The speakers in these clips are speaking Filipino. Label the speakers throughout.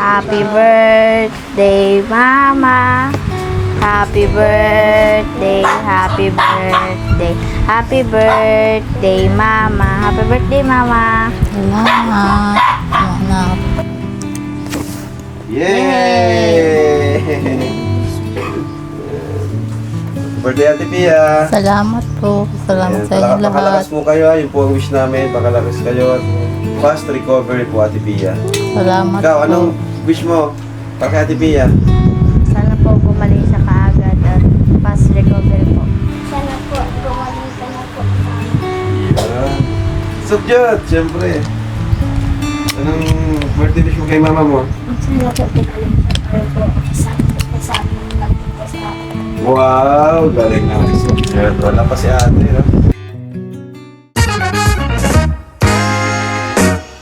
Speaker 1: Happy birthday, Mama. Happy birthday, happy birthday, happy birthday, Mama. Happy birthday, Mama.
Speaker 2: Salamat. Salamat.
Speaker 3: Yay! Birthday Ate Pia.
Speaker 2: Salamat po. Salamat sa inyo lahat.
Speaker 3: Pakalakas po kayo, yun po ang wish namin. Pakalakas kayo at fast recovery po Ate Pia.
Speaker 2: Salamat
Speaker 3: Ikaw,
Speaker 2: po.
Speaker 3: anong wish mo? Para kay Ate Pia.
Speaker 1: Sana po gumaling siya kaagad at fast recovery po.
Speaker 4: Sana po, gumaling ka na po.
Speaker 3: Yeah. Subyot, siyempre. Anong birthday wish mo kay mama mo?
Speaker 4: Sana po, gumaling ka po. Kasama lang po sa
Speaker 3: Wow, galing na. Subyot, wala pa si ate, no?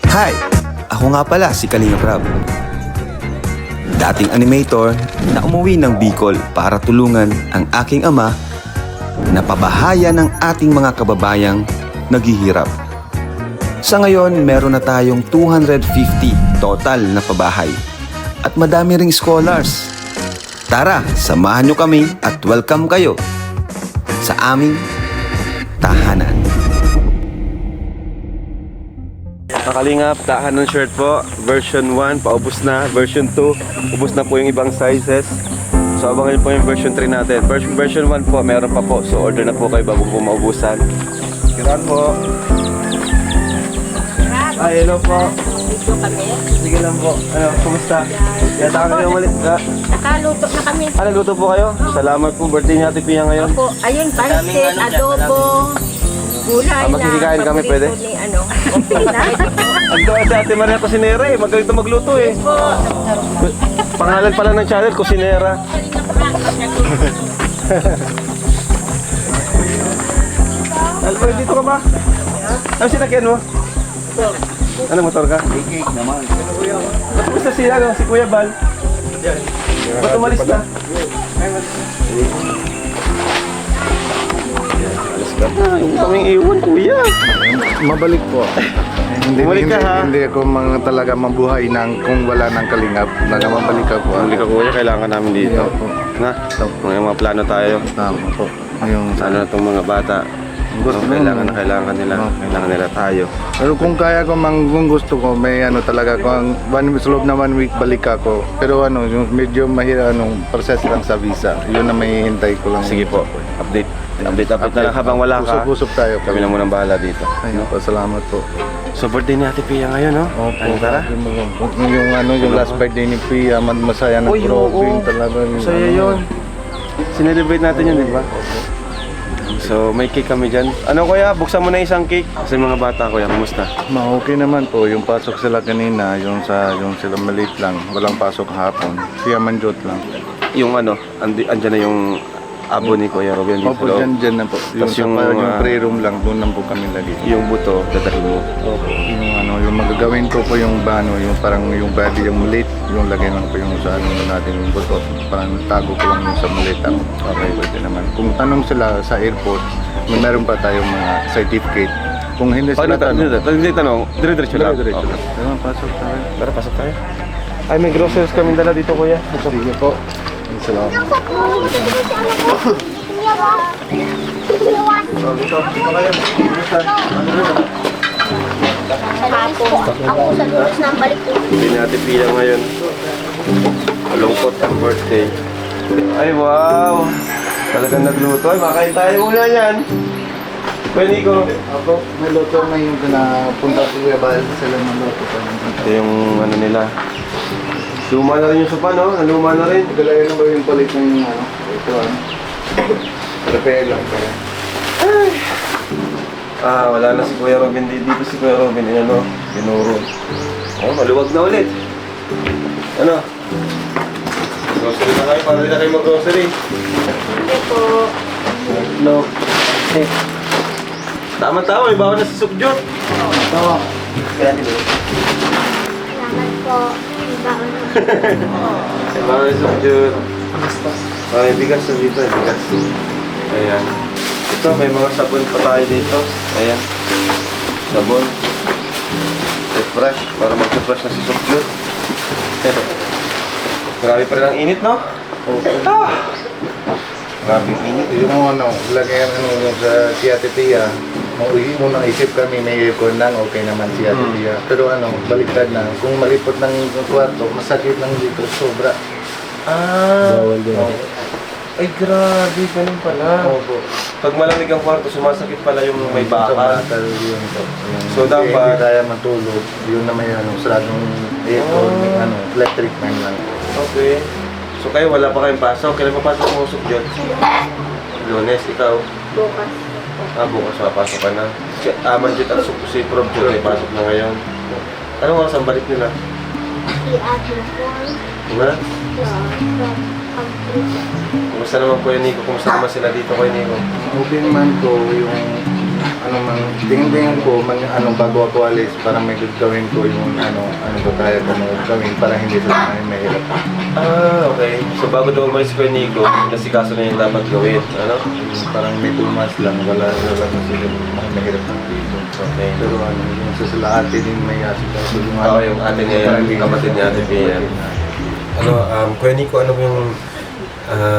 Speaker 5: Hi! Ako nga pala si Kalinga Prab. Dating animator na umuwi ng Bicol para tulungan ang aking ama na pabahayan ng ating mga kababayang naghihirap. Sa ngayon, meron na tayong 250 total na pabahay at madami ring scholars. Tara, samahan nyo kami at welcome kayo sa aming tahanan.
Speaker 3: Nakalingap, tahanan shirt po. Version 1, paubos na. Version 2, ubos na po yung ibang sizes. So abangan po yung version 3 natin. Version 1 po, meron pa po. So order na po kayo bago po maubusan. Kiran po. Ay, hello po.
Speaker 4: dito kami.
Speaker 3: Sige lang po. Ano, kumusta? Yata kami umalit.
Speaker 4: Nakaluto na kami.
Speaker 3: Ano, luto po kayo? Salamat po. Birthday ni Ate Pia ngayon.
Speaker 4: Po, ayun, pansit, adobo, gulay na.
Speaker 3: Makikikain kami,
Speaker 4: paborito
Speaker 3: pwede?
Speaker 4: Ni, ano, okay na.
Speaker 3: Ang doon sa Ate Maria Kusinera eh. Magaling ito magluto eh. Pangalan pala ng channel, Kusinera. Alfred, dito ka ba? Ano sinakyan mo? Ano motor ka? Cake naman. Ba't gusto sila, si Kuya Bal? Ba't umalis na? Alis ka na. Yung kaming iwan, Kuya.
Speaker 6: Mabalik po.
Speaker 3: Bumalik ka, ha?
Speaker 6: Hindi ako talaga mabuhay kung wala ng kalingap. Mabalik ako.
Speaker 3: Hindi ka, Kuya. Kailangan namin dito.
Speaker 6: Opo.
Speaker 3: Na? May mga plano tayo.
Speaker 6: Tama po. Yung
Speaker 3: Ano na itong mga bata?
Speaker 6: Gusto
Speaker 3: Kailangan
Speaker 6: mo.
Speaker 3: nila.
Speaker 6: Oo.
Speaker 3: Kailangan nila tayo.
Speaker 6: Pero kung kaya ko, kung gusto ko, may talaga, kung sa loob na 1 week balik ako. Pero yung medyo mahirap, process lang sa visa. Yun na may hintay ko lang.
Speaker 3: Sige po. Update na lang habang wala ka.
Speaker 6: Usap tayo.
Speaker 3: Kami na munang bahala dito.
Speaker 6: Ayun po, salamat po.
Speaker 3: So birthday ni Ate Pia ngayon, no?
Speaker 6: Opo.
Speaker 3: Ano, tara?
Speaker 6: Yung last birthday ni Pia, masaya na
Speaker 3: Uy,
Speaker 6: probing
Speaker 3: oo.
Speaker 6: talaga.
Speaker 3: Masaya yun. Sinelebrate natin yun, di ba? So may cake kami dyan. Ano kuya, buksan mo na isang cake. Sa mga bata kuya, kumusta?
Speaker 6: Okay naman po, yung pasok sila kanina, yung sila maliit lang, walang pasok hapon. Siya manjot lang.
Speaker 3: Yung ano, andyan na yung abo ni Kuya Robin dito
Speaker 6: Opo,
Speaker 3: sa loob.
Speaker 6: dyan na po. Yung,
Speaker 3: Tas
Speaker 6: yung, yung
Speaker 3: ah,
Speaker 6: prayer room lang, doon lang po kami lagi.
Speaker 3: Yung buto, dadalhin mo.
Speaker 6: Opo. Yung magagawin ko po yung yung parang yung body, yung maliit, yung lagay lang po yung sa natin yung buto. Parang tago ko lang yung sa maliit. Okay, pwede naman. Kung tanong sila sa airport, meron pa tayong mga certificate. Kung hindi sila
Speaker 3: Hindi tanong, dire-diretso lang.
Speaker 6: diretso
Speaker 3: Okay.
Speaker 6: lang. Tara, pasok tayo.
Speaker 3: Tara, pasok tayo. Ay, may groceries kami dala dito kuya.
Speaker 6: Sige po. Salamat.
Speaker 3: So, dito kayo.
Speaker 4: Ako sa lunes na balik po.
Speaker 3: Hindi natin pila ngayon. Malungkot ang birthday. Ay, wow! Talagang nagluto. Ay, makain tayo muna yan. Pwede ko.
Speaker 6: Ako, may luto na yung punta ko Kuya Bal. Sila ng luto pa.
Speaker 3: Ito yung ano nila. Luma na rin yung sopa, no? Luma na rin.
Speaker 6: Galaya na ba yung palit ng ito repair lang pala.
Speaker 3: Ah, wala na si Kuya Robin dito. Si Kuya Robin, ano, binuro. Oh, maluwag na ulit. Ano? Grocery na kayo, para rin na kayo mag-grocery.
Speaker 4: Hindi po.
Speaker 3: No. Eh. Tama-tama, may bawal na si Sukjot.
Speaker 6: Tawa.
Speaker 3: Kaya nila.
Speaker 4: Salamat po. Baon na.
Speaker 3: May bawal na si Sukjot. May bigas na dito, bigas. Ayan. Ito, may mga sabon pa tayo dito. Ayan. Sabon. Refresh, para mag-refresh na si Sukjot. Grabe pa rin ang init, no? Ah! Grabe ang init.
Speaker 6: Yung lagyan yung sa si Ate Tia, unang isip kami may aircon lang, okay naman si Ate Tia. Pero baliktad na. Kung malipot ng kwarto, masakit lang dito, sobra.
Speaker 3: Ah!
Speaker 6: Bawal din.
Speaker 3: Ay, grabe. Ganun pala.
Speaker 6: Opo.
Speaker 3: Pag malamig ang kwarto, sumasakit pala yung may bakal.
Speaker 6: Bakal yun to.
Speaker 3: So, dapat-
Speaker 6: hindi kaya matulog, yun naman saradong aircon, electric man lang.
Speaker 3: Okay. So kayo, wala pa kayong pasok. Kailan papasok mo usok dyan? Lunes, ikaw?
Speaker 4: Bukas.
Speaker 3: Bukas papasok ka na. Si Amanjit at si Prof. Jun ay pasok na ngayon. Anong oras ang balik nila?
Speaker 4: Si Ate Paul.
Speaker 3: Diba?
Speaker 4: From
Speaker 3: Kumusta naman Kuya Nico? Kumusta naman sila dito Kuya Nico?
Speaker 6: Okay naman ko yung tingin-tingin ko bago ako alis para may gagawin ko yung ko kaya ko gawin para hindi sila mahirap.
Speaker 3: Ah, okay. So bago daw umalis Kuya Nico, nasikaso na yung dapat gawin. Ano?
Speaker 6: Parang may 2 months lang, wala na sila mahirap ng dito.
Speaker 3: Okay.
Speaker 6: Pero yung sa sila ate din may asikaso yung
Speaker 3: Yung ate niya, yung kapatid niya, ate Pia. Kuya Nico, ano yung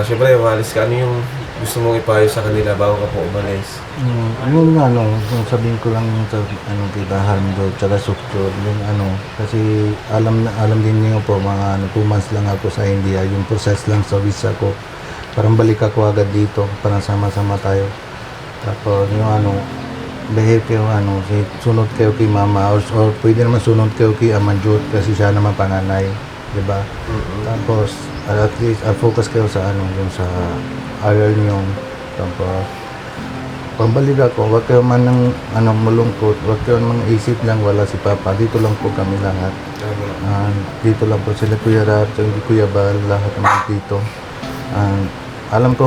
Speaker 3: siyempre, umalis ka. Ano yung gusto mong ipayo sa kanila bago ka po umalis?
Speaker 7: Yung sabihin ko lang yung sa kita Harmdo tsaka Sukchor, yung kasi alam din niyo po mga 2 months lang ako sa India, yung process lang sa visa ko. Parang balik ako agad dito, parang sama-sama tayo. Tapos yung behave kayo sunod kayo kay mama or pwede naman sunod kayo kay Amanjut kasi siya naman panganay, di ba? Tapos at least focus kayo sa yung sa aral niyo. Tapos pambalik ako, wag kayo man ng malungkot, wag kayo mang isip lang wala si Papa, dito lang po kami lahat. Dito lang po sila Kuya Rap, Kuya Bal, lahat naman dito. Alam ko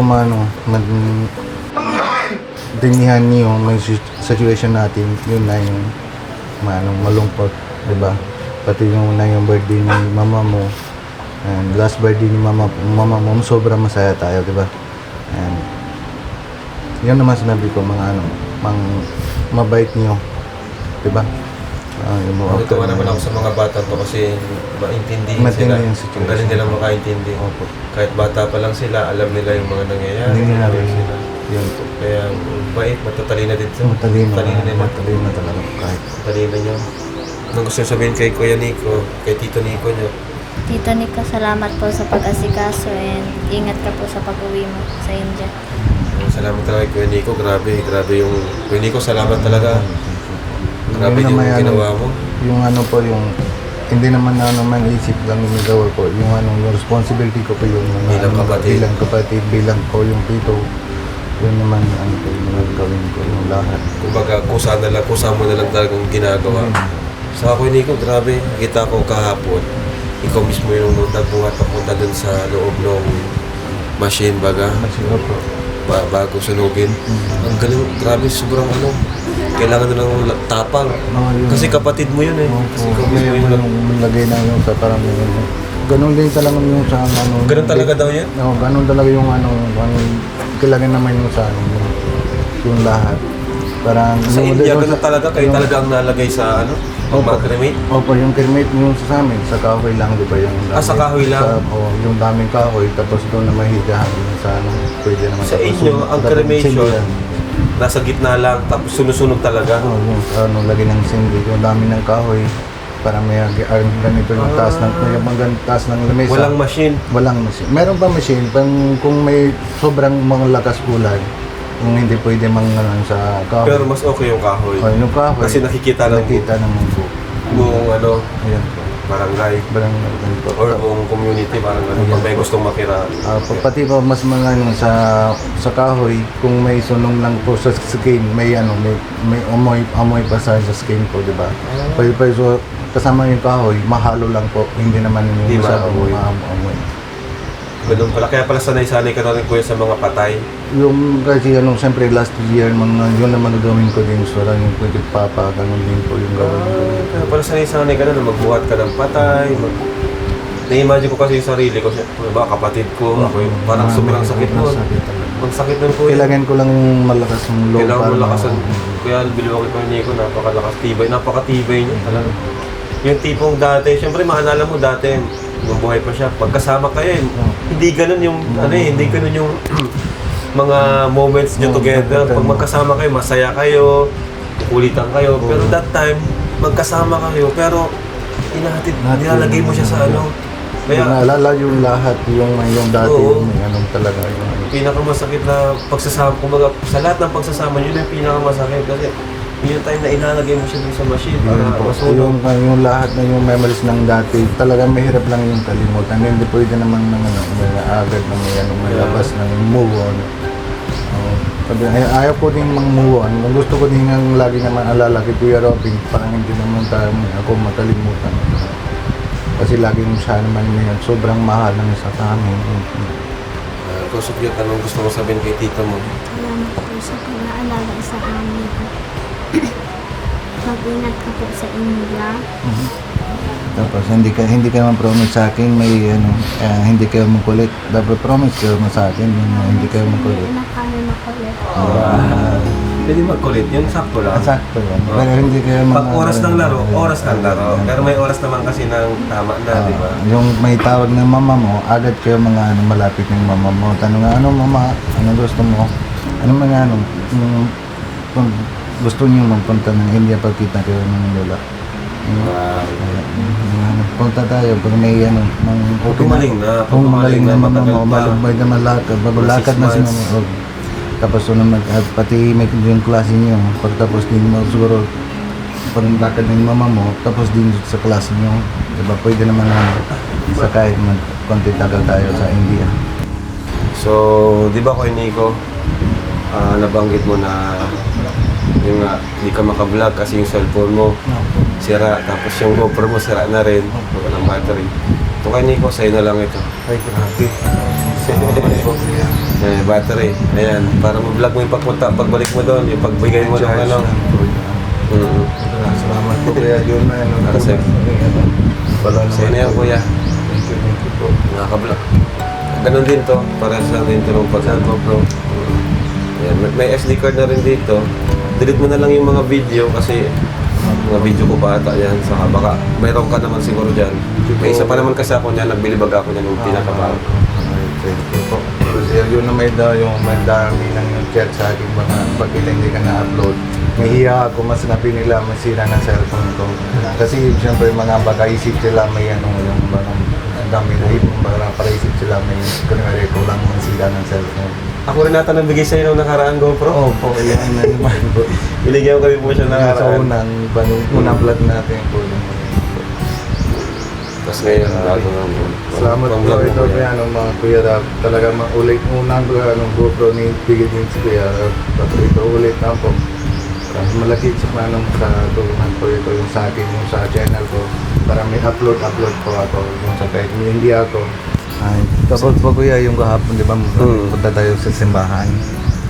Speaker 7: dinihan niyo may situation natin, yun na yung malungkot, di ba? Pati yung birthday ni mama mo, and last birthday ni mama mo, sobrang masaya tayo, di ba? And yun naman sinabi ko, mabait niyo, di ba?
Speaker 3: Natutuwa naman ako sa mga bata to kasi maintindihin sila.
Speaker 7: Maintindihin yung situation.
Speaker 3: Ang galing nilang makaintindi.
Speaker 7: Opo.
Speaker 3: Kahit bata pa lang sila, alam nila yung mga nangyayari.
Speaker 7: Hindi nila rin
Speaker 3: sila.
Speaker 7: yun po.
Speaker 3: Kaya bait, matatalina din sila.
Speaker 7: Matalino
Speaker 3: nila.
Speaker 7: talaga kahit.
Speaker 3: Matalina nyo. Anong gusto nyo sabihin kay Kuya Nico, kay Tito Nico nyo?
Speaker 1: Tito Nico, salamat po sa pag-asikaso and ingat ka po sa pag-uwi mo sa India.
Speaker 3: Salamat talaga kay Kuya Nico. Grabe yung... Kuya Nico, salamat talaga. Grabe yung ginawa mo.
Speaker 7: Yung yung hindi naman man isip lang yung gawin ko. Yung responsibility ko po yung
Speaker 3: Bilang kapatid.
Speaker 7: bilang ko yung pito. Yun naman yung gawin ko yung lahat.
Speaker 3: Kumbaga, kusa mo na lang talagang ginagawa. Sa Kuya Nico, grabe. Kita ko kahapon. Ikaw mismo yung nagbuhat papunta dun sa loob ng machine baga.
Speaker 7: Opo.
Speaker 3: Bago sunugin. Ang galing, grabe, sobrang kailangan na lang tapang. Kasi kapatid mo yun eh. Kasi ikaw mismo yung
Speaker 7: lagay na yung sa parang ganun din talaga yung sa
Speaker 3: Ganun talaga daw yan?
Speaker 7: Oo, ganun talaga yung kailangan naman yung sa yung lahat. Parang
Speaker 3: Sa India, ganun talaga. Kayo talaga ang nalagay sa mga cremate?
Speaker 7: Opo, yung cremate yung sa amin, sa kahoy lang, di ba? Yung
Speaker 3: sa kahoy lang?
Speaker 7: Yung daming kahoy, tapos doon na mahigahan sa pwede naman.
Speaker 3: Sa inyo, ang cremation, nasa gitna lang, tapos sunusunog talaga.
Speaker 7: Oo, yung lagi ng sindi, yung dami ng kahoy, para may ganito yung taas ng lamesa.
Speaker 3: Walang machine?
Speaker 7: Walang machine. Meron pa machine, kung may sobrang mga lakas kulay, kung hindi pwede sa kahoy.
Speaker 3: Pero mas okay yung kahoy.
Speaker 7: Yung kahoy.
Speaker 3: Kasi nakikita ng buong
Speaker 7: Ayan po.
Speaker 3: barangay.
Speaker 7: Barangay po.
Speaker 3: Or buong community, parang pag may gustong makira.
Speaker 7: Pati pa mas mga sa kahoy, kung may sunog lang po sa skin, may amoy pa sa skin po, di ba? So, kasama yung kahoy, mahalo lang po, hindi naman yung maamoy.
Speaker 3: Ganun pala. Kaya pala sanay-sanay ka na rin kuya sa mga patay.
Speaker 7: Yung kasi siyempre last year, yun naman gawin ko din so lang yung pwede Papa, ganun din po yung gawin ko.
Speaker 3: Kaya pala sanay-sanay ka na magbuhat ka ng patay. Na-imagine ko kasi yung sarili ko, kapatid ko, ako yung parang sobrang sakit nun. Ang sakit nun kuya.
Speaker 7: Kailangan ko lang malakas ng loob.
Speaker 3: Kailangan malakas. Kaya biliwag ko yung Nico, napakalakas tibay. Napakatibay niya talaga. Yung tipong dati, syempre maalala mo dati, nung buhay pa siya, pagkasama kayo, hindi ganun yung, hindi ganun yung mga moments nyo together. Pag magkasama kayo, masaya kayo, kukulitan kayo. Pero that time, magkasama kayo, pero nilalagay mo siya sa ano.
Speaker 7: Kaya
Speaker 3: Kaya,
Speaker 7: naalala yung lahat, yung dati,
Speaker 3: Oo.
Speaker 7: yung anong talaga. Yung,
Speaker 3: pinakamasakit na pagsasama, kumbaga, sa lahat ng pagsasama, yun yung pinakamasakit. Kasi, yun yung time na ilalagay mo siya dun sa machine para masunog.
Speaker 7: yung lahat na yung memories ng dati, talagang mahirap lang yung kalimutan. Hindi pwede naman may agad na may labas ng move on. Sabi, ayaw ko din mag-move on. Gusto ko din ang lagi naman alala kay Kuya Robin, parang hindi naman ako makalimutan. Kasi lagi siya naman yun, sobrang mahal ng isa sa amin.
Speaker 3: Kusog yun, anong gusto mo sabihin kay tito mo?
Speaker 4: Salamat po sa pag-aalaga sa amin. Mag-ingat ka po sa India.
Speaker 7: Tapos hindi ka naman promise sa akin hindi kayo makulit. Dapat promise kayo sa akin hindi kayo makulit.
Speaker 4: Hindi na kami makulit.
Speaker 3: Pwede magkulit, yun sakto lang.
Speaker 7: Sakto yan. Pero hindi kayo
Speaker 3: Pag oras ng laro, oras ng laro. Pero may oras naman kasi ng tama na, di ba?
Speaker 7: Yung may tawag ng mama mo, agad kayo malapit ng mama mo. Tanong nga, ano mama, ano gusto mo? Ano mga kung gusto niyo magpunta ng India pagkita kayo ng lola. Punta tayo pag may
Speaker 3: Gumaling na,
Speaker 7: kung magaling na mama
Speaker 3: matagal
Speaker 7: mo,
Speaker 3: pa.
Speaker 7: malubay na malakad, bago
Speaker 3: Mga
Speaker 7: lakad
Speaker 3: 6
Speaker 7: na si
Speaker 3: months.
Speaker 7: mama. Tapos pati may yung klase niyo, pagtapos din mo siguro parang lakad ng mama mo, tapos din sa klase niyo, diba pwede naman sakay, konti tagal tayo sa India.
Speaker 3: So, di ba Kuya Nico, nabanggit mo na yung di ka makablog kasi yung cellphone mo sira, tapos yung GoPro mo sira na rin, walang battery. Ito Kuya Nico, sa'yo na lang ito.
Speaker 7: Ay, grabe.
Speaker 3: Battery. Ayan, para ma-vlog mo yung pagbalik mo doon, yung pagbigay mo ng ano.
Speaker 7: Salamat po Kuya John na
Speaker 3: Para sa'yo. Sa'yo na yan, Kuya.
Speaker 7: Thank you po.
Speaker 3: Nakaka-vlog. Ganun din to, para sa atin ito ng pag-GoPro. Ayan, may SD card na rin dito. Delete mo na lang yung mga video kasi mga video ko pa ata yan. Saka baka mayroon ka naman siguro dyan. May isa pa naman kasi ako niyan, nagbilibag ako niyan yung pinakabago.
Speaker 7: Thank you po. Kasi yun na may dami ng chat sa akin pag hindi ka na-upload. Nahiya ako, mas nila masira ng cellphone ko. Kasi siyempre mga baka isip sila may yung dami na ibang para isip sila may kunwari ko lang masira ng cellphone.
Speaker 3: Ako rin nata nabigay sa'yo nung nakaraang GoPro.
Speaker 7: Po, yan na naman po.
Speaker 3: Binigyan ko rin po siya
Speaker 7: Sa
Speaker 3: nakaraan.
Speaker 7: unang vlog natin po.
Speaker 3: Tapos ngayon, bago nga po.
Speaker 7: Salamat po ito kaya mga Kuya Rab. Talaga ulit unang GoPro ni Bigit din si Kuya Rab. Tapos ito ulit na po. Malaki sa sa tulungan po ito yung sa akin, yung sa channel ko. Para may upload po ako yung sa kahit hindi ako. Ay, tapos po Kuya yung kahapon, di ba, punta tayo sa simbahan.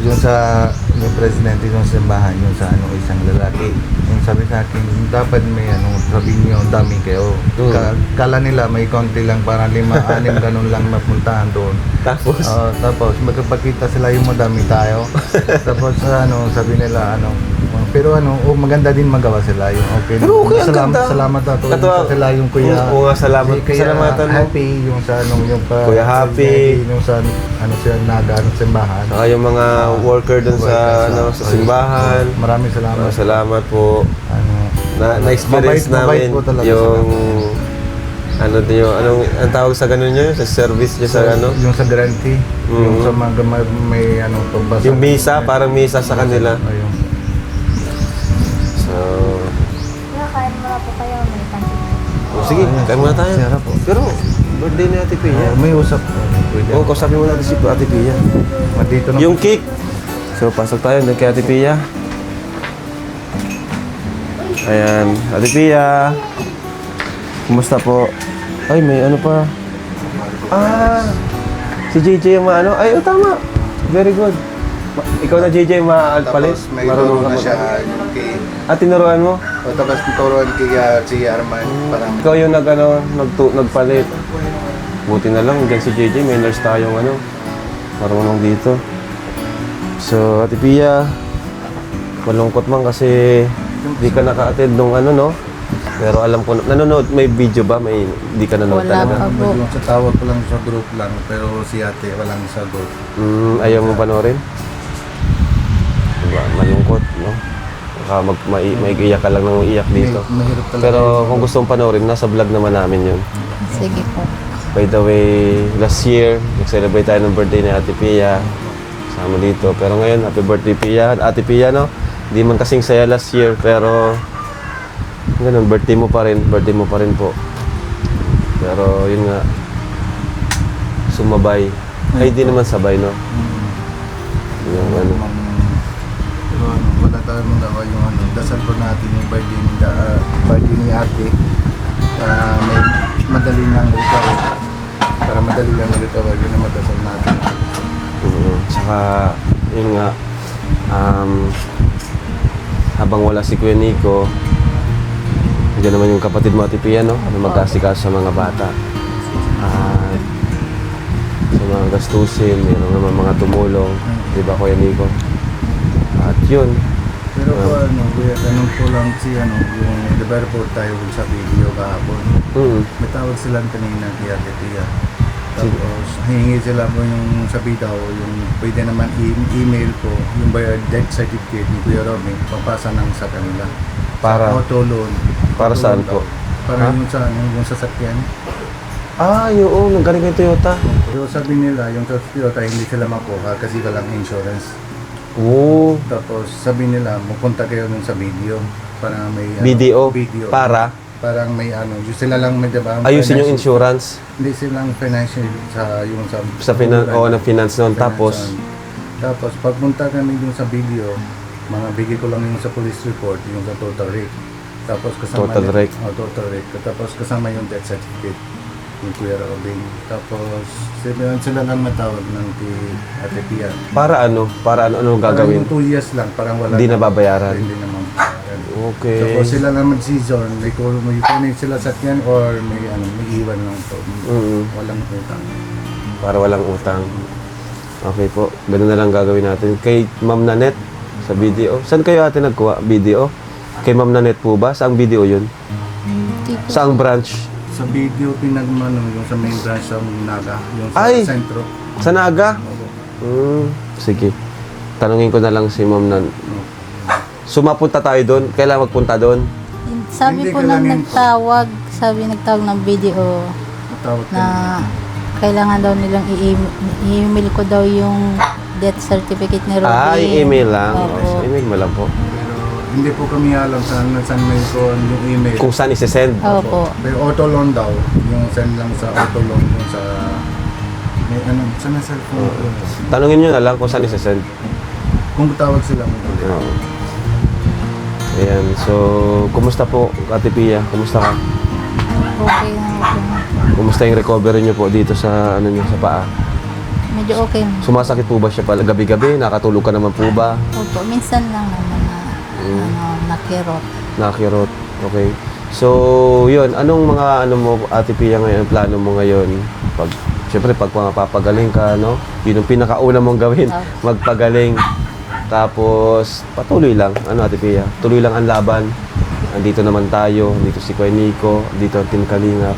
Speaker 7: Yung sa yung presidente ng simbahan, yung sa isang lalaki. Yung sabi sa akin, dapat may sabi niyo, dami kayo. Kala nila may konti lang, parang 5-6 ganun lang mapuntahan doon.
Speaker 3: Tapos?
Speaker 7: Tapos magkapakita sila yung madami tayo. Tapos sabi nila pero maganda din magawa sila yung okay.
Speaker 3: Pero okay, ang
Speaker 7: salamat,
Speaker 3: ganda.
Speaker 7: salamat ato
Speaker 3: Katuwa.
Speaker 7: sila yung Kuya.
Speaker 3: Oo nga, salamat.
Speaker 7: Si Kuya
Speaker 3: Salamatan mo.
Speaker 7: Happy yung sa yung
Speaker 3: Kuya Happy.
Speaker 7: yung sa siya naga simbahan.
Speaker 3: Saka yung mga worker dun sa sa simbahan.
Speaker 7: Maraming salamat.
Speaker 3: Salamat po. Na-experience
Speaker 7: mabait
Speaker 3: namin
Speaker 7: po talaga
Speaker 3: yung ang tawag sa ganun nyo, sa service nyo sa
Speaker 7: yung sa guarantee, yung sa mga may pagbasa.
Speaker 3: yung misa, parang misa sa kanila.
Speaker 7: Ayun.
Speaker 3: So,
Speaker 1: Kain mo na po kayo, may kantin.
Speaker 3: sige, kain muna tayo.
Speaker 7: Sarap po.
Speaker 3: Pero, birthday ni Ate Pia.
Speaker 7: May usap. Pwede.
Speaker 3: Oo, kausapin mo natin si Ate Pia.
Speaker 7: Dito na.
Speaker 3: Yung cake. So, pasok tayo doon kay Ate Pia. Ayan, Ate Pia. Kumusta po? Ay, may ano pa. Si JJ yung maano. Ay, tama. Very good. Ikaw na JJ maapalit?
Speaker 7: Tapos may turo na siya kay
Speaker 3: Tinuruan mo?
Speaker 7: tapos turuan kay si Arman parang
Speaker 3: Ikaw yung nagpalit. Buti na lang, dyan si JJ, may nurse tayong marunong dito. So, Ate Pia, malungkot man kasi di ka naka-attend nung Pero alam ko, nanonood, may video ba? May, hindi ka nanonood
Speaker 2: Wala
Speaker 3: talaga?
Speaker 2: pa. Opo.
Speaker 7: Yung sa tawag ko lang sa group lang, pero si ate walang sagot.
Speaker 3: Ayaw mo panoorin? Diba, malungkot, no? Baka maiiyak ka lang ng iyak dito.
Speaker 7: Mahirap talaga.
Speaker 3: Pero kung gusto mong panoorin, nasa vlog naman namin yun.
Speaker 2: Sige po.
Speaker 3: By the way, last year, nag-celebrate tayo ng birthday ni Ate Pia. Kasama dito. Pero ngayon, happy birthday Pia. Ate Pia, no? Hindi man kasing saya last year, pero ganun, birthday mo pa rin po. Pero yun nga, sumabay. Ay, di naman sabay, no? Yung ano.
Speaker 7: Pero ano, wala tayong magawa yung ano, dasal po natin yung birthday ni ate. May madali lang recover. Para madali lang recover, yun ang madasal natin.
Speaker 3: Tsaka, yun nga, habang wala si Kuya Nico, nandiyan naman yung kapatid mo, Ate Pia, no? Na magkasikaso sa mga bata. At sa mga gastusin, mayroon naman mga tumulong. Di ba, Kuya Nico? At yun.
Speaker 7: Pero po ano, kuya, tanong po lang si ano, yung developer tayo sa video kahapon. May tawag sila kanina kay Ate Pia. Tapos hihingi sila po yung sabi daw, yung pwede naman email po, yung death certificate ni Kuya Robin, papasa nang sa kanila.
Speaker 3: Para?
Speaker 7: Sa auto loan.
Speaker 3: Para
Speaker 7: Auto
Speaker 3: saan
Speaker 7: loan
Speaker 3: po?
Speaker 7: daw. Para
Speaker 3: Ha?
Speaker 7: yung sa ano, yung sasakyan.
Speaker 3: Oo, nanggaling kay Toyota.
Speaker 7: Pero sabi nila, yung sa Toyota hindi sila makuha kasi walang insurance.
Speaker 3: Oo,
Speaker 7: Tapos sabi nila, mapunta kayo nun sa video. Para may ano,
Speaker 3: video.
Speaker 7: video.
Speaker 3: Para
Speaker 7: Parang may ano, yung sila lang may diba?
Speaker 3: ayusin yung
Speaker 7: financial-
Speaker 3: insurance
Speaker 7: Hindi silang financial sa yung
Speaker 3: sa ng finance noon. Tapos,
Speaker 7: tapos pagpunta kami dun sa video, mga bigay ko lang yung sa police report, yung sa total rate. Tapos kasama
Speaker 3: Total rate.
Speaker 7: total rate. Tapos kasama yung death certificate ni Kuya Robin. Tapos sila lang matawag ng Ate Pia.
Speaker 3: para ano? Para ano gagawin?
Speaker 7: Parang yung 2 years lang, parang wala.
Speaker 3: Hindi na babayaran.
Speaker 7: Hindi naman babayaran.
Speaker 3: Okay.
Speaker 7: Tapos sila lang mag-season, may kunin sila sa tiyan or may ano, may iwan lang to. Walang utang.
Speaker 3: Para walang utang. Okay po. Ganun na lang gagawin natin. Kay Ma'am Nanet sa video. Saan kayo ate nagkuha? Video? Kay Ma'am Nanet po ba? Saang video yun?
Speaker 2: Hindi po.
Speaker 3: Saang branch?
Speaker 7: Sa video pinagmano yung sa main branch sa Naga, yung sa
Speaker 3: Ay!
Speaker 7: sentro.
Speaker 3: Sa Naga? Sige. Tanungin ko na lang si Ma'am Nan. So mapunta tayo doon? Kailangan magpunta doon?
Speaker 2: Sabi
Speaker 7: Hindi
Speaker 2: po
Speaker 7: ko
Speaker 2: nang
Speaker 7: lang
Speaker 2: nagtawag ng video
Speaker 7: Matawag ka
Speaker 2: na kailangan daw nilang i-email ko daw yung death certificate ni Robin.
Speaker 3: i-email lang.
Speaker 2: Opo.
Speaker 3: So, email mo lang po.
Speaker 7: Pero hindi po kami alam saan may ko yung email.
Speaker 3: Kung saan isi-send.
Speaker 2: Opo.
Speaker 7: Pero auto loan daw, yung send lang sa auto loan yung sa may ano, sa cellphone ko.
Speaker 3: Tanungin nyo na lang kung saan isi-send.
Speaker 7: Kung tawag sila mo ulit.
Speaker 3: Oo. Ayan. So, kumusta po, Ate Pia? Kumusta ka?
Speaker 2: Okay na okay na.
Speaker 3: Kumusta yung recovery nyo po dito sa, ano nyo, sa paa?
Speaker 2: Medyo okay na.
Speaker 3: Sumasakit po ba siya pala gabi-gabi? Nakatulog ka naman po ba?
Speaker 2: Opo, minsan lang naman na nakirot.
Speaker 3: Nakirot. Okay. So, yun. Anong mga, ano mo, Ate Pia, ngayon, plano mo ngayon? Siyempre, pag mapapagaling ka, no? Yun yung pinakauna mong gawin. Magpagaling. Tapos, patuloy lang. Ano, Ate Pia? Tuloy lang ang laban. Andito naman tayo. Andito si Kuya Nico. Andito ang Team Kalingap.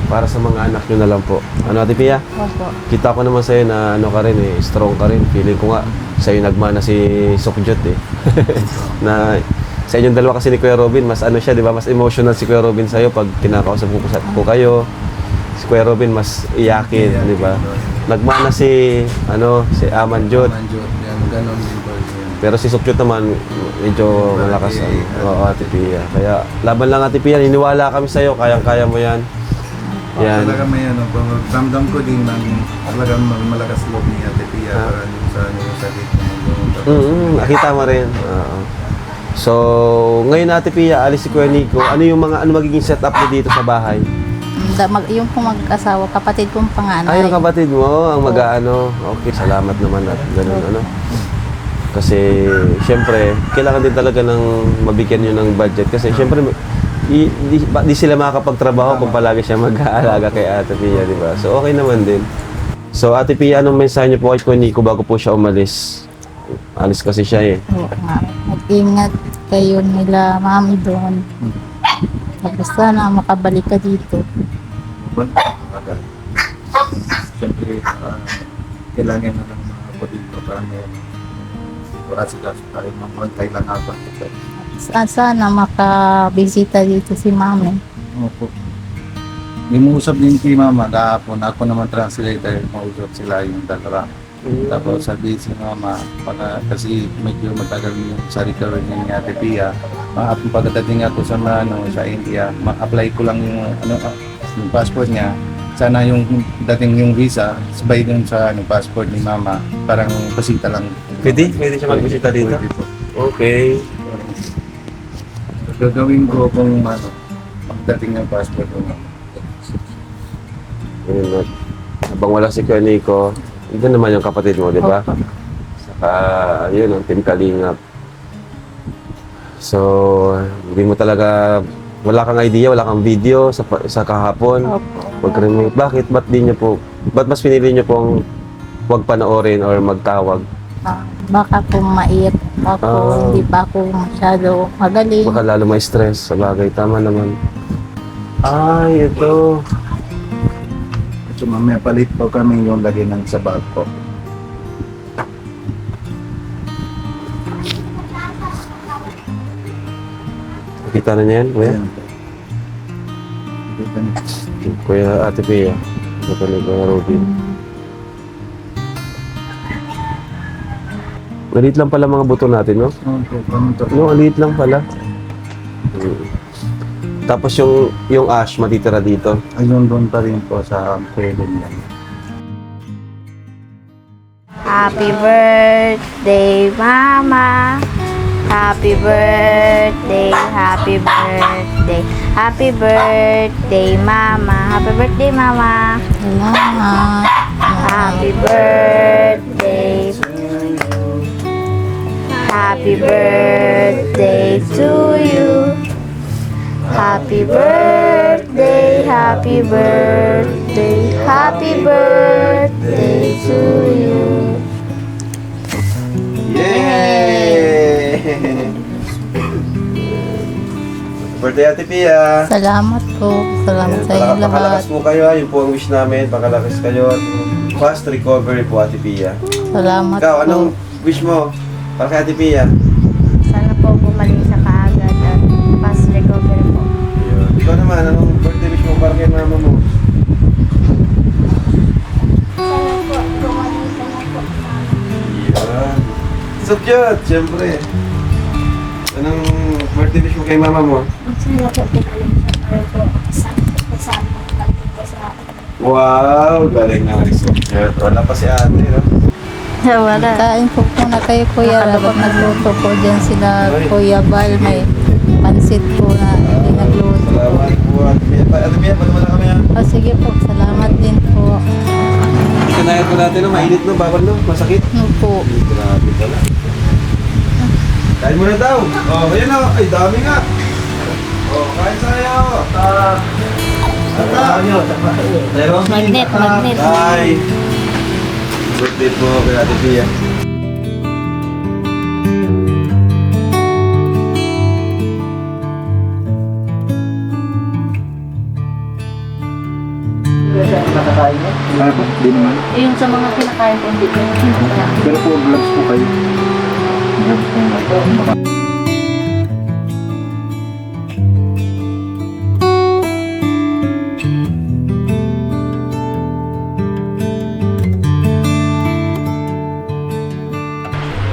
Speaker 3: Para sa mga anak nyo na lang po. Ano, Ate Pia?
Speaker 2: Opo.
Speaker 3: Kita ko naman sa'yo na ano ka rin eh, strong ka rin. Feeling ko nga, sa'yo nagmana si Sukjot eh. Na sa inyong dalawa kasi ni Kuya Robin, mas ano siya, di ba? Mas emotional si Kuya Robin sa'yo pag kinakausap ko kayo. Si Kuya Robin mas iyakin, di ba? Nagmana si, si Amanjot.
Speaker 7: Manjot, yan, ganon din po yun.
Speaker 3: Pero si Sukjot naman, medyo malakas. Oo, Ate Pia. Kaya, laban lang Ate Pia. Niniwala kami sa'yo. Kayang-kaya mo yan. Yan.
Speaker 7: Talaga may ano, ramdam ko din ng talagang malakas loob ni Ate Pia para sa yung sakit mo.
Speaker 3: Nakita mo rin. Oo. So, ngayon Ate Pia, alis si Kuya Nico. Ano yung mga, magiging setup mo dito sa bahay?
Speaker 2: Yung pong mag-asawa, kapatid kong panganay.
Speaker 3: Ay, yung kapatid mo, ang mag-ano. Okay, salamat naman at ganun, ano. Kasi, syempre, kailangan din talaga ng mabigyan nyo ng budget. Kasi, syempre, di sila makakapagtrabaho kung palagi siya mag-aalaga kay Ate Pia, di ba? So, okay naman din. So, Ate Pia, anong mensahe niyo po kay Kuya Nico bago po siya umalis? Alis kasi siya eh.
Speaker 2: Oo nga. Mag-ingat kayo nila, mami doon. Tapos sana makabalik ka dito.
Speaker 7: Siyempre, kailangan na ng mga dito para wala sila tayo mamantay lang ako.
Speaker 2: Sana makabisita dito si mami.
Speaker 7: Opo. Limusap din kay mama kahapon. Ako naman translator, mausap sila yung dalawa. Tapos sabi si mama, kasi medyo matagal yung sa recovery ni Ate Pia, pagdating ako sa India, ma-apply ko lang yung passport niya. Sana yung dating yung visa, sabay dun sa passport ni mama, parang pasita lang.
Speaker 3: Pwede siya magbisita dito?
Speaker 7: Pwede po.
Speaker 3: Okay.
Speaker 7: Gagawin ko kung pagdating ng passport mo.
Speaker 3: Ayun, no? Habang wala si Kuya Nico, ito naman yung kapatid mo, di ba?
Speaker 2: Opo.
Speaker 3: Saka, yun, ang Team Kalingap. So, hindi mo talaga, wala kang idea, wala kang video sa kahapon.
Speaker 2: Opo.
Speaker 3: Mag-remote. Bakit? Ba't mas pinili niyo pong huwag panoorin or magtawag?
Speaker 2: Baka po maiyak ako, hindi pa ako masyado magaling.
Speaker 3: Baka lalo may stress sa bagay. Tama naman. Ay, ito.
Speaker 7: So mamaya palit po kami yung lagay ng sa bag ko.
Speaker 3: Nakita na niya yan, kuya?
Speaker 7: Ayan. Dito na.
Speaker 3: Kuya Ate Pia. Ito ni Kuya Robin. Maliit lang pala mga buto natin, no?
Speaker 7: Okay, ganun to.
Speaker 3: No, maliit lang pala. Tapos yung ash matitira dito.
Speaker 7: Ayun doon pa rin po sa pwede niya.
Speaker 1: Happy birthday, Mama. Happy birthday, happy birthday. Happy birthday, Mama. Happy birthday, Mama.
Speaker 2: Salamat.
Speaker 1: Happy birthday. Happy birthday to you. Happy birthday, happy birthday, happy birthday to you.
Speaker 3: Yay! Birthday Ate Pia!
Speaker 2: Salamat po. Salamat sa inyo lahat.
Speaker 3: Pakalakas po kayo, yun po ang wish namin. Pakalakas kayo. Fast recovery po Ate Pia.
Speaker 2: Salamat
Speaker 3: Ikaw,
Speaker 2: po.
Speaker 3: anong wish mo para kay Ate Pia?
Speaker 1: Sana po gumaling sa kaagad at fast recovery po.
Speaker 3: Ikaw naman, anong birthday wish mo para kay mama mo?
Speaker 4: Sana po, gumaling ka na po.
Speaker 3: Yan. So cute, siyempre. Anong birthday wish mo kay mama mo?
Speaker 4: Sana po, gumaling ka po. Kasama ko sa
Speaker 3: Wow, galing na rin. Wala pa si ate, no?
Speaker 1: Wala.
Speaker 2: Kain po muna kayo, Kuya. Dapat nagluto po dyan sila, Kuya Bal. May pansit po na hindi nagluto.
Speaker 3: Salamat po, Ate Pia. Ate Pia, paano na kami, ha?
Speaker 2: O sige po, salamat din po.
Speaker 3: Kinayan ko natin, no? Mainit, no? Bawal, no? Masakit.
Speaker 2: Ano po.
Speaker 3: Grabe pala. Kain mo na daw. Oh, ayan, no? Ay, dami nga. Oh, kain tayo.
Speaker 1: Magnet, magnet.
Speaker 3: Bye. Birthday po kay Ate Pia.
Speaker 7: Di naman.
Speaker 1: Yung sa mga kinakain po, hindi ko.
Speaker 7: Pero po, gloves po kayo.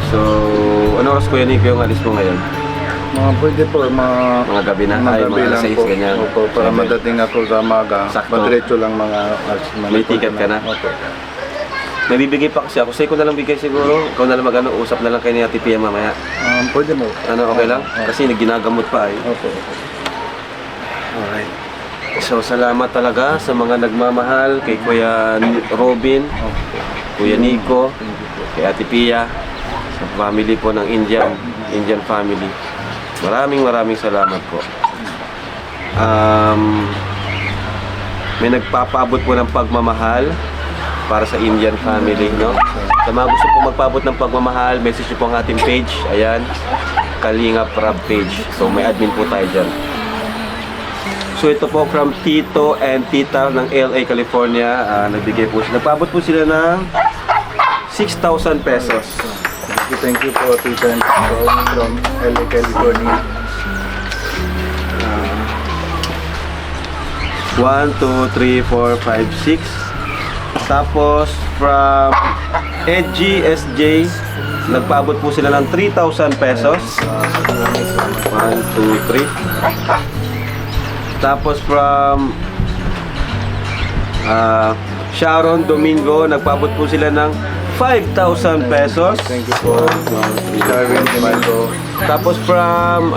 Speaker 3: So, ano oras Kuya Nico yung alis mo ngayon?
Speaker 7: Mga pwede po,
Speaker 3: Mga gabi na? Ay,
Speaker 7: gabi
Speaker 3: mga
Speaker 7: lang
Speaker 3: 6,
Speaker 7: po.
Speaker 3: ganyan.
Speaker 7: Opo, para
Speaker 3: Okay.
Speaker 7: madating ako sa maga.
Speaker 3: Sakto.
Speaker 7: Madiretso lang mga
Speaker 3: May ticket ka na?
Speaker 7: Opo.
Speaker 3: May bibigay pa kasi ako. Sa'yo ko na lang bigay siguro. Ikaw na lang mag-ano, usap na lang kayo ni Ate Pia mamaya.
Speaker 7: Pwede mo.
Speaker 3: Ano, okay lang? Kasi ginagamot pa eh.
Speaker 7: Opo.
Speaker 3: Alright. So, salamat talaga sa mga nagmamahal kay Kuya Robin, Kuya Nico, kay Ate Pia, sa family po ng Indian family. Maraming salamat po. May nagpapaabot po ng pagmamahal para sa Indian family, no? Sa mga gusto po magpaabot ng pagmamahal, message niyo po ang ating page. Ayan, Kalingap Rap page. So, may admin po tayo dyan. So ito po from Tito and Tita ng LA, California. Nagbigay po sila. Nagpaabot po sila ng 6,000 pesos.
Speaker 6: Thank you po, Tita and Tito from LA, California.
Speaker 3: 1, 2, 3, 4, 5, 6. Tapos from Edgy SJ, nagpaabot po sila ng 3,000 pesos. 1, 2, 3. Tapos from Sharon Domingo, nagpaabot po sila ng 5,000 pesos.
Speaker 6: Thank you po, Sharon Domingo.
Speaker 3: Tapos from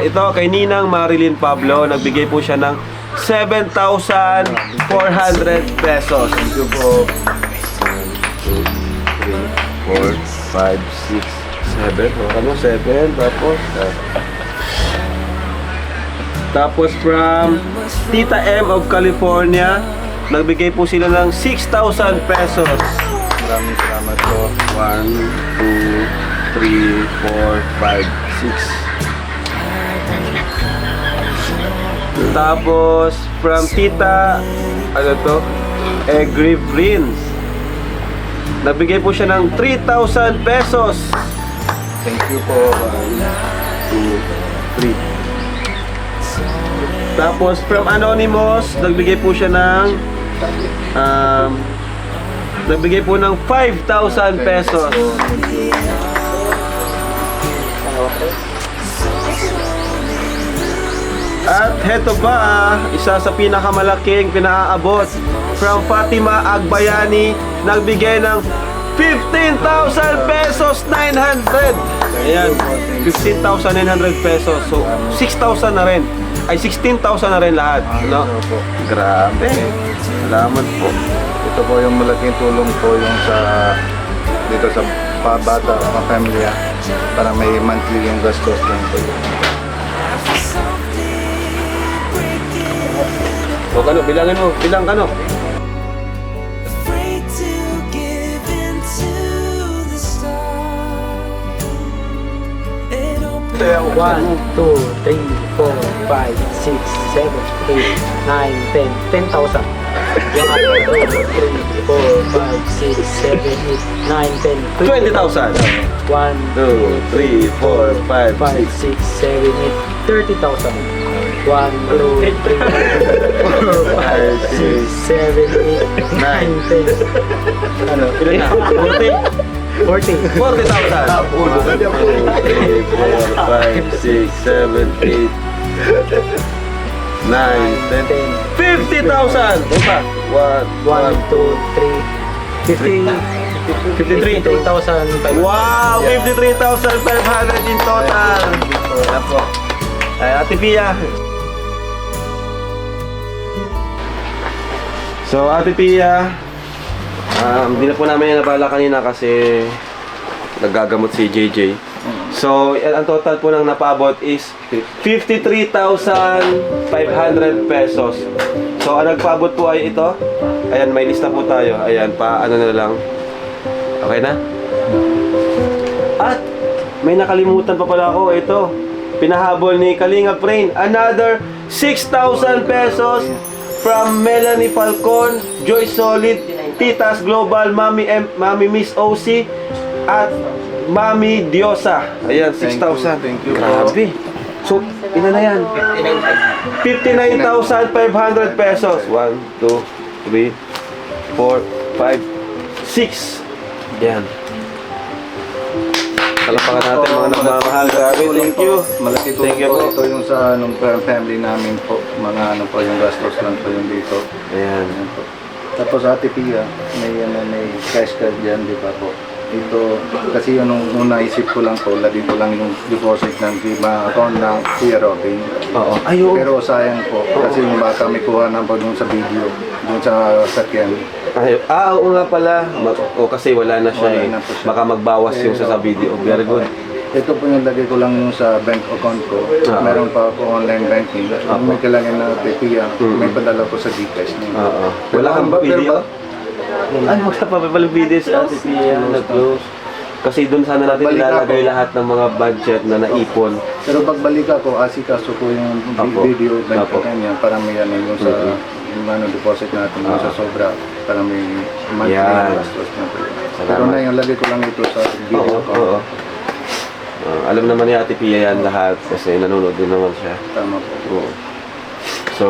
Speaker 3: ito kay Ninang Marilyn Pablo, nagbigay po siya ng 7,400 pesos.
Speaker 6: Thank you po.
Speaker 3: 4, 5, 6, 7. Ano? 7. Tapos from Tita M of California, nagbigay po sila ng 6,000 pesos.
Speaker 6: Maraming salamat po.
Speaker 3: 1, 2, 3, 4, 5, 6. Tapos from Tita Egri Prince, nagbigay po siya ng 3,000 pesos.
Speaker 6: Thank you po.
Speaker 3: 1, 2, 3. Tapos from Anonymous, nagbigay po siya ng nagbigay po ng 5,000 pesos. At heto ba, isa sa pinakamalaking pinaaabot from Fatima Agbayani, nagbigay ng 15,000 pesos 900. Ayan, 15,900 pesos. So, 6,000 na rin. Ay, 16,000 na rin lahat. No? Grabe. Salamat po.
Speaker 6: Ito po yung malaking tulong po yung sa dito sa pabata o pamilya para may monthly yung gastos lang po.
Speaker 3: O kano, bilangin mo. Bilang kano.
Speaker 8: Afraid to give in to the stars. It opens
Speaker 9: 1, 2, 3, 4, 5, 6, 7, 8, 9, 10, 10,000. 1, 2, 3, 4, 5, 6, 7, 8, 9, 10,
Speaker 3: 20,000.
Speaker 9: 1,
Speaker 3: 2, 3, 4, 5,
Speaker 9: 5, 6, 7, 8, 30,000. 1, 2, 3, 4, 5, 6, 7, 8, 9, 10.
Speaker 3: Ano? Ilan na? 40?
Speaker 9: 40.
Speaker 3: 40,000. 1, 2, 3, 4, 5, 6, 7, 8, 9, 10, 50,000! Diba?
Speaker 9: 1, 2, 3, 53,500.
Speaker 3: Wow! 53,500 in total! Yan po. Ay, Ate Pia. So, Ate Pia, hindi na po namin yung nabala kanina kasi naggagamot si JJ. So, ang total po ng napabot is 53,500 pesos. So, ang nagpaabot po ay ito. Ayan, may lista po tayo. Ayan, ano na lang. Okay na? At, may nakalimutan pa pala ako. Ito, pinahabol ni Kalinga Prain. Another 6,000 pesos from Melanie Falcon, Joy Solid, Titas Global, Mami Miss OC, at Mami Diosa. Ayan, 6,000.
Speaker 6: Thank you po.
Speaker 3: Grabe. So, ina na yan. 59,500 pesos. 1, 2, 3, 4, 5, 6. Yan. Palapakan natin mga nagmamahal. Grabe, thank you.
Speaker 6: Malaki tulong
Speaker 3: Thank you
Speaker 6: po
Speaker 3: po.
Speaker 6: ito yung sa family namin po. Mga po yung gastos lang po yung dito.
Speaker 3: Ayan.
Speaker 6: Ayan po. Tapos Ate Pia, may cash card dyan, di ba po? Ito, kasi yun nung una isip ko lang po, dito lang yung deposit ng account ng Kuya Robin.
Speaker 3: Oo. Ayo.
Speaker 6: Pero sayang po, kasi yung bata may kuha na po dun sa video, dun sa sakyan.
Speaker 3: Oo nga pala. Kasi wala na siya eh.
Speaker 6: Wala na po siya.
Speaker 3: Baka magbawas yung sa video. Very good.
Speaker 6: Ito po yung lagay ko lang yung sa bank account ko. Meron pa ako online banking. Kung may kailangan na Pia, may padala ko sa Gcash niya.
Speaker 3: Oo. Wala kang video? Ay, wala pa palang video sa Ate Pia. Nag-close. Kasi doon sana natin
Speaker 6: Balik
Speaker 3: ilalagay
Speaker 6: ako.
Speaker 3: lahat ng mga budget na naipon.
Speaker 6: Pero pagbalik ako, asikaso ko yung
Speaker 3: Apo.
Speaker 6: video na
Speaker 3: Apo.
Speaker 6: kanya para may ano yung sa yung ano, deposit natin yung sa sobra para may monthly
Speaker 3: Yan.
Speaker 6: gastos na po.
Speaker 3: Salamat.
Speaker 6: Pero na yung lagay ko lang ito sa video ko.
Speaker 3: Oo. Alam naman ni Ate Pia yan lahat kasi nanonood din naman siya.
Speaker 6: Tama po.
Speaker 3: Oo. So,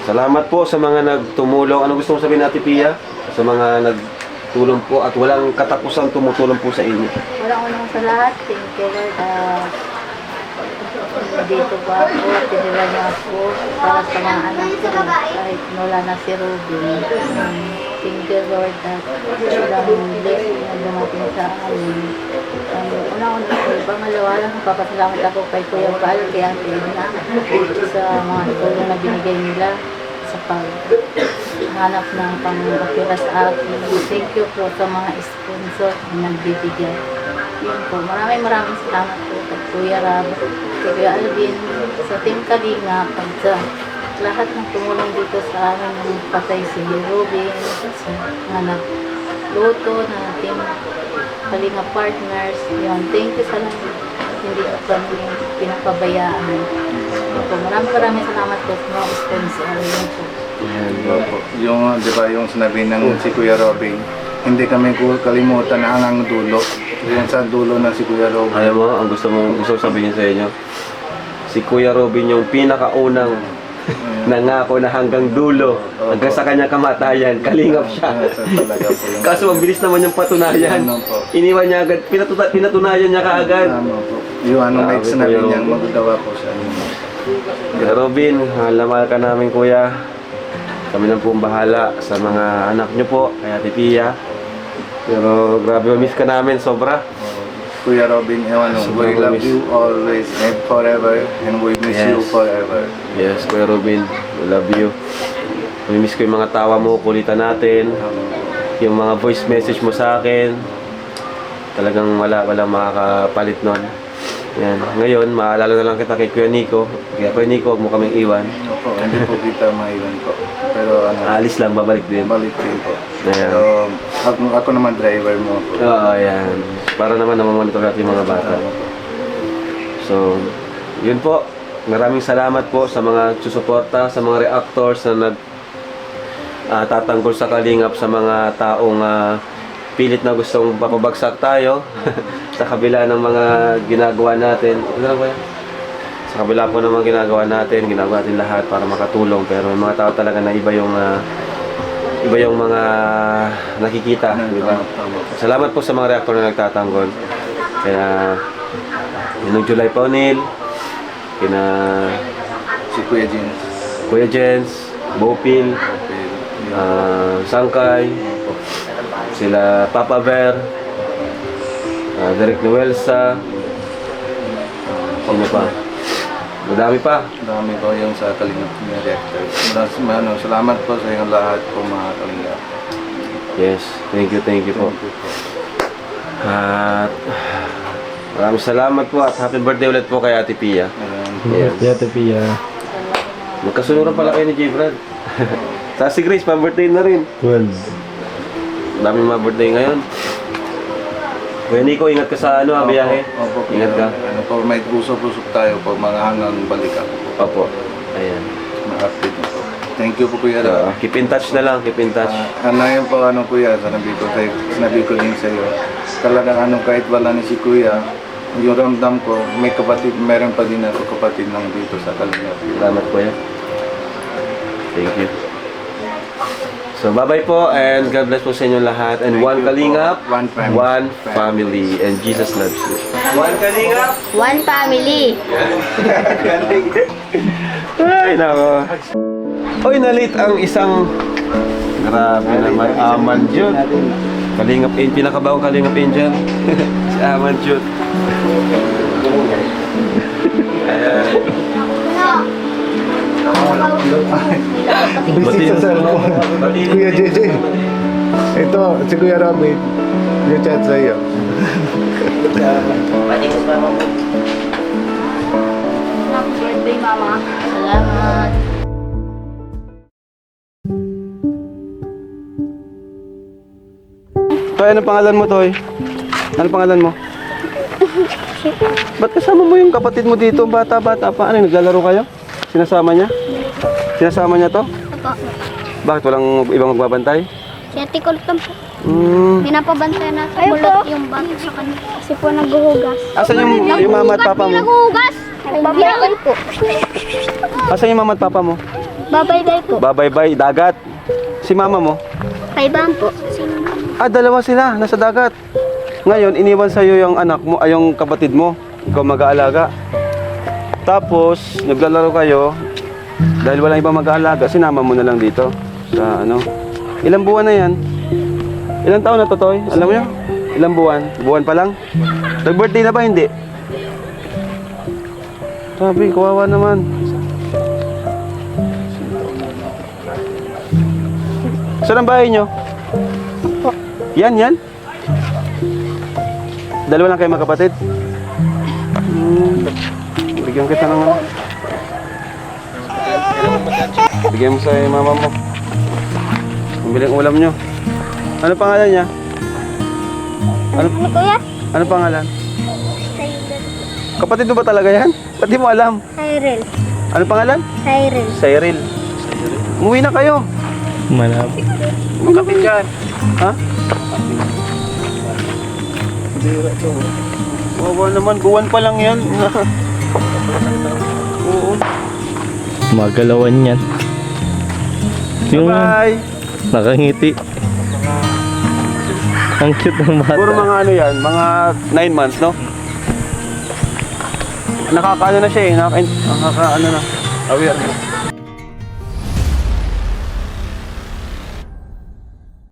Speaker 3: salamat po sa mga nagtumulong. Ano gusto mo sabihin, Ate Pia? Sa mga nagtulong po at walang katapusan tumutulong po sa inyo.
Speaker 2: Walang unang sa lahat. Thank you, Lord. Dito pa ako, tinira niya ako para sa mga anak ko. Kahit wala na si Ruben. Thank you, Lord, at walang blessing na dumating sa amin. Una-una ko, pangalawa lang, papasalamat ako kay Kuya Val, kay Ate Ina, sa mga tulong na binigay nila sa paghanap ng pang-akira sa akin. Thank you po sa mga sponsor na nagbibigay. Yun po, maraming salamat po kay Kuya Rab, kay Kuya Alvin, sa Team Kalinga, pag sa lahat ng tumulong dito sa amin, yung patay si Ruben, sa mga nagluto na Team Kalinga Partners. Yun, thank you sa lahat. Hindi ko kami pinapabayaan. Yun po, maraming salamat po sa mga sponsor. Yun po.
Speaker 6: Yan po. Yung, di ba, yung sinabi ng si Kuya Robin, hindi kami kalimutan na ang dulo. Yung sa dulo na si Kuya Robin.
Speaker 3: Alam mo, ang gusto ko sabihin sa inyo, si Kuya Robin yung pinakaunang nangako na hanggang dulo, hanggang sa kanyang kamatayan, kalingap siya.
Speaker 6: Talaga po yung...
Speaker 3: Kaso mabilis naman yung patunayan.
Speaker 6: Ano po.
Speaker 3: Iniwan niya agad, pinatunayan niya kaagad.
Speaker 6: Ano po. Yung ano may
Speaker 3: Grabe,
Speaker 6: sinabi
Speaker 3: Kuya
Speaker 6: niya,
Speaker 3: Robin.
Speaker 6: magagawa po siya.
Speaker 3: Kuya Robin, mahal ka namin kuya. Kami na pong bahala sa mga anak niyo po, kay Ate Pia. Pero grabe, miss ka namin sobra.
Speaker 6: Kuya Robin, ano, we love you always and forever, and we miss you
Speaker 3: Yes.
Speaker 6: forever.
Speaker 3: Yes, Kuya Robin, we love you. Miss ko yung mga tawa mo, kulitan natin. Yung mga voice message mo sa akin. Talagang walang makakapalit nun. Yan. Ngayon, maalala na lang kita kay Kuya Nico. Kaya Kuya Nico, huwag mo kaming iwan.
Speaker 6: Opo, hindi po kita maiwan po. Pero ano,
Speaker 3: Aalis lang, babalik din.
Speaker 6: balik din po.
Speaker 3: Ayan.
Speaker 6: So, ako naman driver mo po.
Speaker 3: Oo, yan. Para naman namamonitor natin yung mga bata. So, yun po. Maraming salamat po sa mga susuporta, sa mga reactors na tatanggol sa kalingap sa mga taong pilit na gustong papabagsak tayo sa kabila ng mga ginagawa natin. Ano ba yan? Sa kabila po ng mga ginagawa natin lahat para makatulong. Pero may mga tao talaga na iba yung mga nakikita, di ba? Salamat po sa mga reactor na nagtatanggol. Kaya, yung July Paunil, kina
Speaker 6: Si Kuya Jens.
Speaker 3: Kuya Jens, Bopil, Sangkay, sila Papa Ver, Derek Noelsa, sino pa? Madami pa.
Speaker 6: Dami po yung sa Kalingap niya reactor. Salamat po sa inyong lahat po mga Kalingap.
Speaker 3: Yes, thank you po. At maraming salamat po at happy birthday ulit po kay Ate Pia. Yes.
Speaker 9: Ate Pia.
Speaker 3: Magkasunuran pala kayo ni J. Brad. Sa si Grace, pa-birthday na rin.
Speaker 9: 12.
Speaker 3: Daming mga birthday ngayon. Kuya Nico, ingat ka sa biyahe.
Speaker 6: Opo,
Speaker 3: Ingat ka.
Speaker 6: Ano po, may usap-usap tayo po mga hanggang balik ako po.
Speaker 3: Opo. Ayan.
Speaker 6: Ma-update na po. Thank you po Kuya Ra.
Speaker 3: Keep in touch na lang, keep in touch.
Speaker 6: Ano yun po, ano Kuya, sinabi ko din sa iyo. Talagang kahit wala ni si Kuya, yung ramdam ko, may kapatid, meron pa din ako kapatid lang dito sa Kalingap.
Speaker 3: Salamat Kuya. Thank you. So bye-bye po and God bless po sa inyo lahat. And one Kalingap,
Speaker 6: One family.
Speaker 3: one family. And Jesus loves you. One Kalingap,
Speaker 1: One family.
Speaker 3: ay nako. Oy, nalit ang isang grabe naman, Aman Jud. Kalingap, pinakabawang Kalingap Angel. Si Aman Jud.
Speaker 6: Busy sa cellphone. Kuya JJ. Ito, si Kuya Robin. Yung chat sa iyo.
Speaker 2: Happy birthday, Mama. Salamat.
Speaker 3: Toy, ano pangalan mo, Toy? Ano pangalan mo? Ba't kasama mo yung kapatid mo dito? Bata-bata pa. Ano, naglalaro kayo? Sinasama niya? Sinasama niya to?
Speaker 4: Opo.
Speaker 3: Bakit walang ibang magbabantay?
Speaker 4: Si Ate Kulot lang po.
Speaker 1: Pinapabantayan na sa kulot yung bata sa kanila.
Speaker 4: Kasi po naghuhugas.
Speaker 3: Asan yung mama at papa mo?
Speaker 4: Naghuhugas! Babaybay po.
Speaker 3: Asan yung mama at papa mo?
Speaker 4: Babaybay po.
Speaker 3: Babaybay, dagat. Si mama mo?
Speaker 4: Kaibahan po.
Speaker 3: Ah, dalawa sila, nasa dagat. Ngayon, iniwan sa'yo yung anak mo, ay yung kapatid mo. Ikaw mag-aalaga. Tapos, naglalaro kayo. Dahil walang ibang mag-aalaga, sinama mo na lang dito. Sa ano. Ilang buwan na yan? Ilang taon na to, Toy? Alam mo yun? Ilang buwan? Buwan pa lang? Nag-birthday na ba? Hindi. Sabi, kawawa naman. Saan ang bahay nyo? Yan. Dalawa lang kayo magkapatid? Bigyan kita ng ano. Bigyan mo sa mama mo. Pambiling ulam nyo. Ano pangalan niya? Ano
Speaker 4: Kuya?
Speaker 3: Ano pangalan? Kapatid mo ba talaga yan? Ba't di mo alam?
Speaker 4: Cyril.
Speaker 3: Ano pangalan?
Speaker 4: Cyril.
Speaker 3: Cyril. Umuwi na kayo.
Speaker 9: Malapit.
Speaker 3: Magkapit dyan. Ha? Wawa naman, buwan pa lang yan. Oo.
Speaker 9: Magalawan yan. Yung
Speaker 3: Bye!
Speaker 9: nakangiti. Ang cute ng bata.
Speaker 3: Puro mga ano yan, mga 9 months, no? Nakakaano na siya eh, nakakaano na. Aware.